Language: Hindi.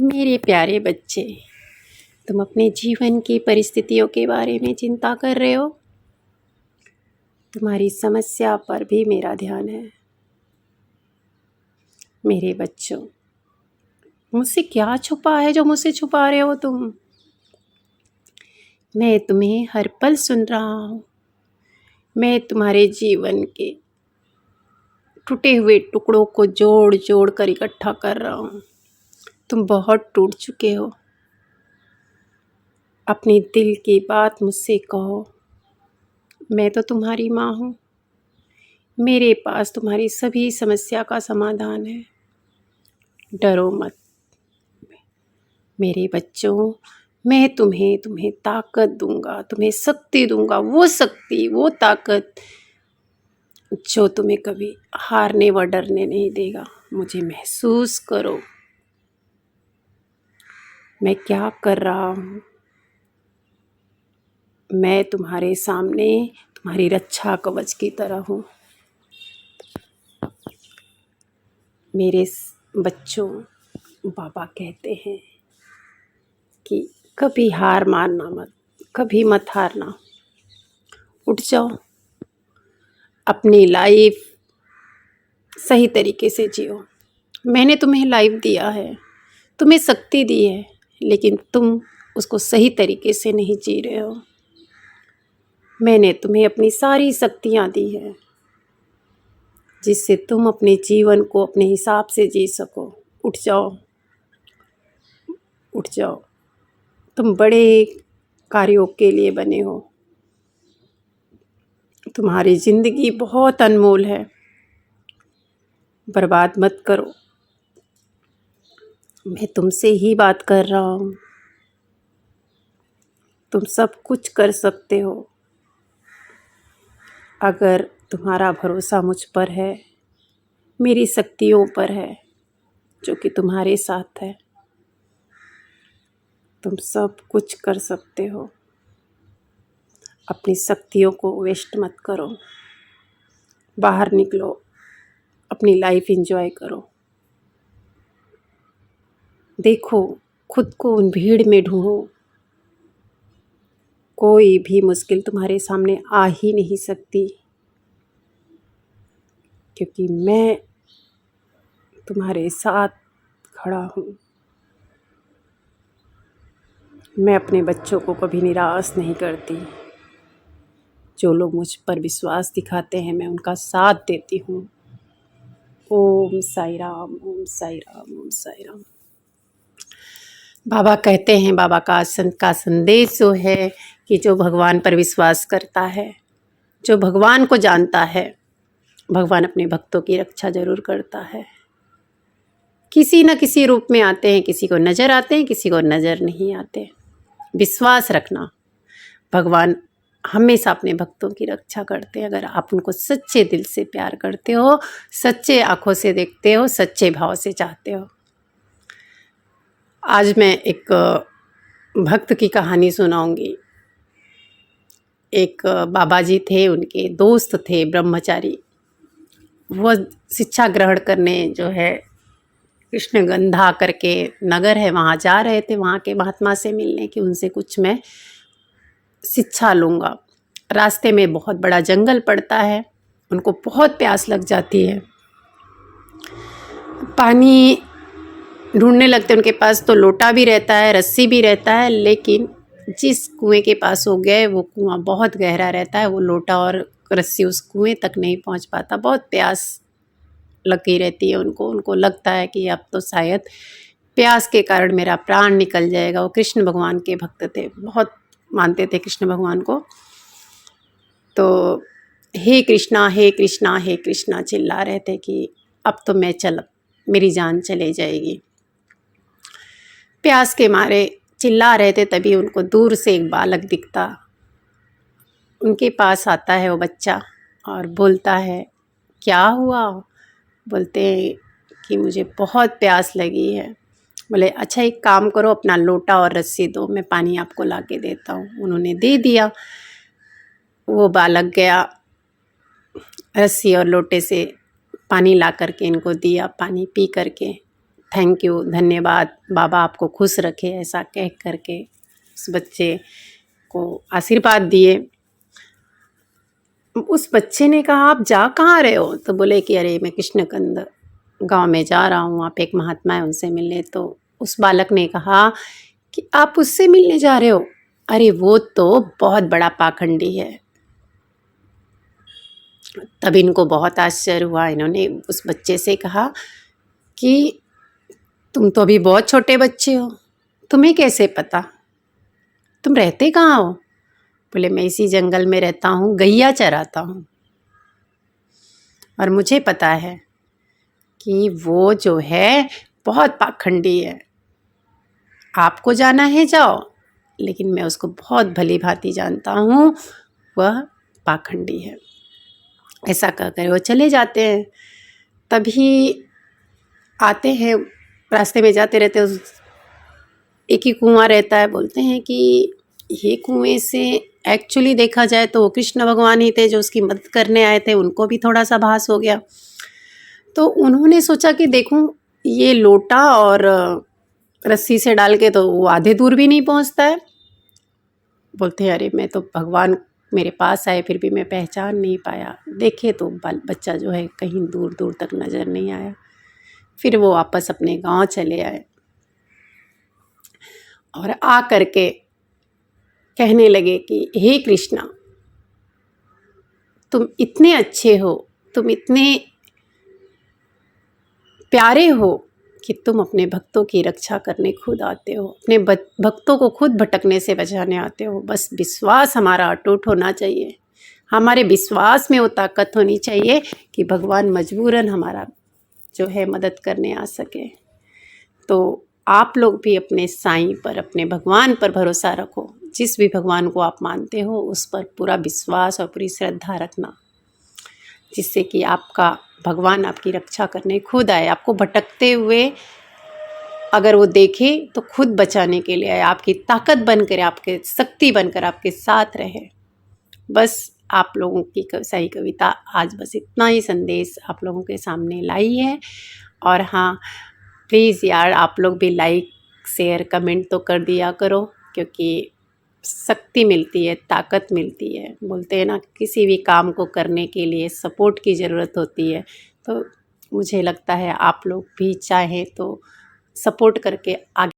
मेरे प्यारे बच्चे, तुम अपने जीवन की परिस्थितियों के बारे में चिंता कर रहे हो। तुम्हारी समस्या पर भी मेरा ध्यान है। मेरे बच्चों, मुझसे क्या छुपा है जो मुझसे छुपा रहे हो तुम? मैं तुम्हें हर पल सुन रहा हूँ। मैं तुम्हारे जीवन के टूटे हुए टुकड़ों को जोड़ जोड़ कर इकट्ठा कर रहा हूँ। तुम बहुत टूट चुके हो। अपने दिल की बात मुझसे कहो। मैं तो तुम्हारी माँ हूँ। मेरे पास तुम्हारी सभी समस्या का समाधान है। डरो मत मेरे बच्चों। मैं तुम्हें ताकत दूंगा, तुम्हें शक्ति दूंगा, वो शक्ति, वो ताकत जो तुम्हें कभी हारने व डरने नहीं देगा। मुझे महसूस करो, मैं क्या कर रहा हूँ। मैं तुम्हारे सामने तुम्हारी रक्षा कवच की तरह हूँ। मेरे बच्चों, बाबा कहते हैं कि कभी हार मानना मत, कभी मत हारना। उठ जाओ, अपनी लाइफ सही तरीके से जियो। मैंने तुम्हें लाइफ दिया है, तुम्हें शक्ति दी है, लेकिन तुम उसको सही तरीके से नहीं जी रहे हो। मैंने तुम्हें अपनी सारी शक्तियाँ दी है, जिससे तुम अपने जीवन को अपने हिसाब से जी सको। उठ जाओ, उठ जाओ। तुम बड़े कार्यों के लिए बने हो। तुम्हारी ज़िंदगी बहुत अनमोल है। बर्बाद मत करो। मैं तुमसे ही बात कर रहा हूँ। तुम सब कुछ कर सकते हो अगर तुम्हारा भरोसा मुझ पर है, मेरी शक्तियों पर है जो कि तुम्हारे साथ है। तुम सब कुछ कर सकते हो। अपनी शक्तियों को वेस्ट मत करो। बाहर निकलो, अपनी लाइफ एंजॉय करो। देखो, खुद को उन भीड़ में ढूंढो। कोई भी मुश्किल तुम्हारे सामने आ ही नहीं सकती, क्योंकि मैं तुम्हारे साथ खड़ा हूँ। मैं अपने बच्चों को कभी निराश नहीं करती। जो लोग मुझ पर विश्वास दिखाते हैं, मैं उनका साथ देती हूँ। ओम साई राम, ओम साई राम, ओम साई राम। बाबा कहते हैं, बाबा का संत का संदेश जो है कि जो भगवान पर विश्वास करता है, जो भगवान को जानता है, भगवान अपने भक्तों की रक्षा जरूर करता है। किसी न किसी रूप में आते हैं, किसी को नज़र आते हैं, किसी को नज़र नहीं आते। विश्वास रखना, भगवान हमेशा अपने भक्तों की रक्षा करते हैं। अगर आप उनको सच्चे दिल से प्यार करते हो, सच्चे आँखों से देखते हो, सच्चे भाव से चाहते हो। आज मैं एक भक्त की कहानी सुनाऊंगी। एक बाबा जी थे, उनके दोस्त थे ब्रह्मचारी। वह शिक्षा ग्रहण करने जो है कृष्णगंधा करके नगर है, वहाँ जा रहे थे, वहाँ के महात्मा से मिलने कि उनसे कुछ मैं शिक्षा लूँगा। रास्ते में बहुत बड़ा जंगल पड़ता है, उनको बहुत प्यास लग जाती है। पानी ढूंढने लगते, उनके पास तो लोटा भी रहता है, रस्सी भी रहता है, लेकिन जिस कुएं के पास वो गए वो कुआं बहुत गहरा रहता है। वो लोटा और रस्सी उस कुएं तक नहीं पहुंच पाता। बहुत प्यास लगी रहती है उनको। उनको लगता है कि अब तो शायद प्यास के कारण मेरा प्राण निकल जाएगा। वो कृष्ण भगवान के भक्त थे, बहुत मानते थे कृष्ण भगवान को। तो हे कृष्णा, हे कृष्णा, हे कृष्णा चिल्ला रहे थे कि अब तो मेरी जान चले जाएगी। प्यास के मारे चिल्ला रहे थे, तभी उनको दूर से एक बालक दिखता। उनके पास आता है वो बच्चा और बोलता है, क्या हुआ? बोलते हैं कि मुझे बहुत प्यास लगी है। बोले, अच्छा एक काम करो, अपना लोटा और रस्सी दो, मैं पानी आपको ला के देता हूँ। उन्होंने दे दिया। वो बालक गया, रस्सी और लोटे से पानी ला करके इनको दिया। पानी पी करके थैंक यू, धन्यवाद, बाबा आपको खुश रखे, ऐसा कह करके उस बच्चे को आशीर्वाद दिए। उस बच्चे ने कहा, आप जा कहाँ रहे हो? तो बोले कि अरे मैं कृष्णकंद गांव में जा रहा हूँ, आप एक महात्मा है उनसे मिलने। तो उस बालक ने कहा कि आप उससे मिलने जा रहे हो? अरे वो तो बहुत बड़ा पाखंडी है। तब इनको बहुत आश्चर्य हुआ। इन्होंने उस बच्चे से कहा कि तुम तो अभी बहुत छोटे बच्चे हो, तुम्हें कैसे पता, तुम रहते कहाँ हो? बोले मैं इसी जंगल में रहता हूँ, गैया चराता हूँ, और मुझे पता है कि वो जो है बहुत पाखंडी है। आपको जाना है जाओ, लेकिन मैं उसको बहुत भली भांति जानता हूँ, वह पाखंडी है। ऐसा कहकर वो चले जाते हैं। तभी आते हैं, रास्ते में जाते रहते, एक ही कुआं रहता है। बोलते हैं कि ये कुएं से एक्चुअली देखा जाए तो कृष्ण भगवान ही थे जो उसकी मदद करने आए थे, उनको भी थोड़ा सा भास हो गया। तो उन्होंने सोचा कि देखूं, ये लोटा और रस्सी से डाल के तो वो आधे दूर भी नहीं पहुंचता है। बोलते हैं अरे मैं तो भगवान मेरे पास आए फिर भी मैं पहचान नहीं पाया। देखे तो बच्चा जो है कहीं दूर दूर तक नज़र नहीं आया। फिर वो वापस अपने गांव चले आए और आ करके कहने लगे कि हे कृष्णा, तुम इतने अच्छे हो, तुम इतने प्यारे हो कि तुम अपने भक्तों की रक्षा करने खुद आते हो, अपने भक्तों को खुद भटकने से बचाने आते हो। बस विश्वास हमारा अटूट होना चाहिए, हमारे विश्वास में वो ताकत होनी चाहिए कि भगवान मजबूरन हमारा जो है मदद करने आ सके। तो आप लोग भी अपने साईं पर, अपने भगवान पर भरोसा रखो। जिस भी भगवान को आप मानते हो उस पर पूरा विश्वास और पूरी श्रद्धा रखना, जिससे कि आपका भगवान आपकी रक्षा करने खुद आए। आपको भटकते हुए अगर वो देखे तो खुद बचाने के लिए आए, आपकी ताकत बनकर, आपके शक्ति बनकर आपके साथ रहे। बस आप लोगों की सही कविता आज बस इतना ही संदेश आप लोगों के सामने लाई है। और हाँ, प्लीज़ यार आप लोग भी लाइक शेयर कमेंट तो कर दिया करो, क्योंकि शक्ति मिलती है, ताकत मिलती है। बोलते हैं ना, किसी भी काम को करने के लिए सपोर्ट की ज़रूरत होती है। तो मुझे लगता है आप लोग भी चाहें तो सपोर्ट करके आगे